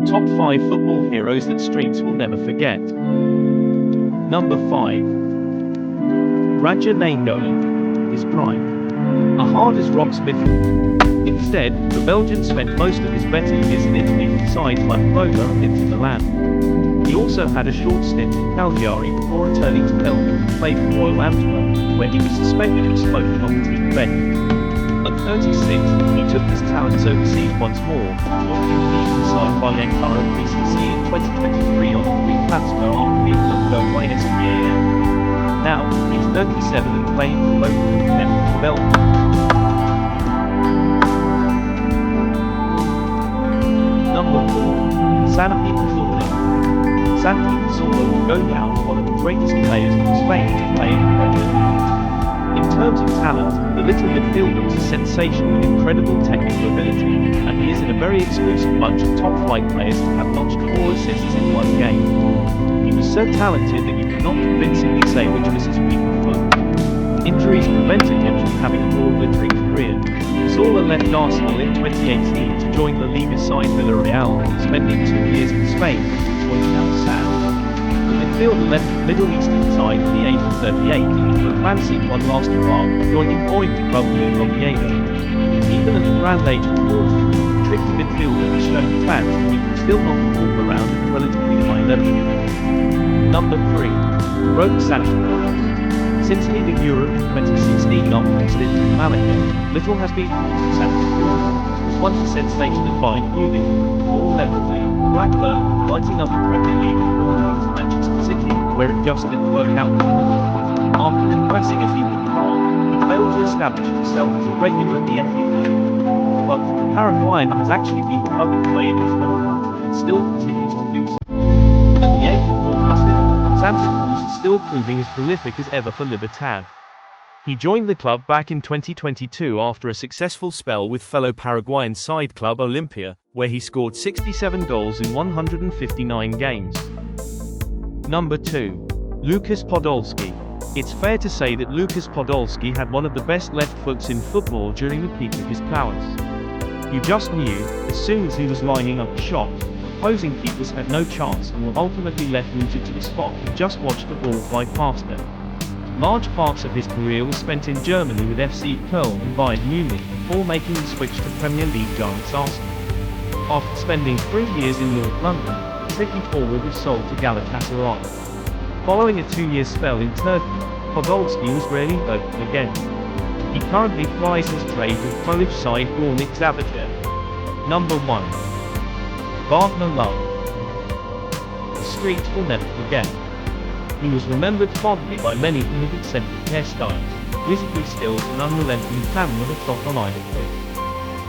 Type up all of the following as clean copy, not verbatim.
Top 5 football heroes that streets will never forget. Number 5. Raja Nainggolan, his prime. A hard as rock smith. Instead, the Belgian spent most of his better years in Italy with sides like Boca into Milan. He also had a short stint in Cagliari before returning to Belgium to play for Royal Antwerp, where he was suspected of smoking on the team bench. At 36, he took his talents overseas once more, joining the League side by Ankara BCC in 2023 on the free transfer after being let go by SPAN. Now, he's 37 and playing for local independent Belgium. Number 4. Santi Cazorla. Santi Cazorla will go down as one of the greatest players in Spain to play in the Premier League. In terms of talent, the little midfielder was a sensation with incredible technical ability, and he is in a very exclusive bunch of top-flight players to have notched 4 assists in one game. He was so talented that you could not convincingly say which was his weak foot. Injuries prevented him from having a more glittering career. Cazorla left Arsenal in 2018 to join the Liga side Villarreal, spending 2 years in Spain, before joining Al Sadd. The midfielder left the Middle Eastern side at the age of 38, but fancied one last hurrah, joining boy club with Oviedo. Even at the grand age of 40, the tricky midfielder has shown fans that he can still knock the ball around at a relatively high level. Number 3. Roque Sanchez. Since leaving Europe in 2016 after his stint in Malaga, little has been from Sanchez. Once a sensation at Bayern Munich, all levelly, Blackburn, lighting up the Premier League to Manchester City, where it just didn't work out. After impressing a few with the ball, he failed to establish himself as a regular in the NBA. But the Paraguayan has actually been promoted to play in his country, and still continues to do so. At the age of 40, Santos is still proving as prolific as ever for Libertad. He joined the club back in 2022 after a successful spell with fellow Paraguayan side club Olimpia, where he scored 67 goals in 159 games. Number 2. Lucas Podolski. It's fair to say that Lucas Podolski had one of the best left foots in football during the peak of his powers. You just knew, as soon as he was lining up a shot, opposing keepers had no chance and were ultimately left rooted to the spot and just watched the ball fly past them. Large parts of his career were spent in Germany with FC Köln and Bayern Munich before making the switch to Premier League giants Arsenal. After spending 3 years in North London, the tricky forward was sold to Galatasaray. Following a 2-year spell in Turkey, Podolski was rarely heard from again. He currently plies his trade with Polish side Górnik Zabrze. Number 1. Wagner Love. The streets will never forget. He was remembered fondly by many for his eccentric hairstyles, musically skills and unrelenting plan with a shot on either foot.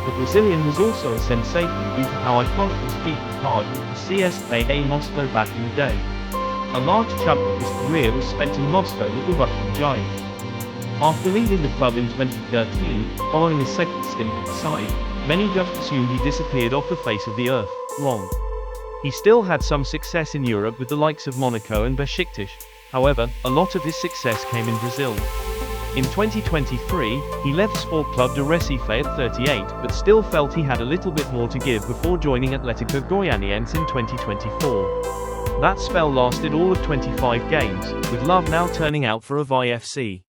The Brazilian was also a sensation due to how iconic his feet card with the CSKA Moscow back in the day. A large chunk of his career was spent in Moscow with the Russian giant. After leaving the club in 2013, following his second stint at the side, many just assumed he disappeared off the face of the earth. Wrong. He still had some success in Europe with the likes of Monaco and Besiktas. However, a lot of his success came in Brazil. In 2023, he left Sport Club de Recife at 38, but still felt he had a little bit more to give before joining Atlético Goianiense in 2024. That spell lasted all of 25 games, with Love now turning out for Avaí FC.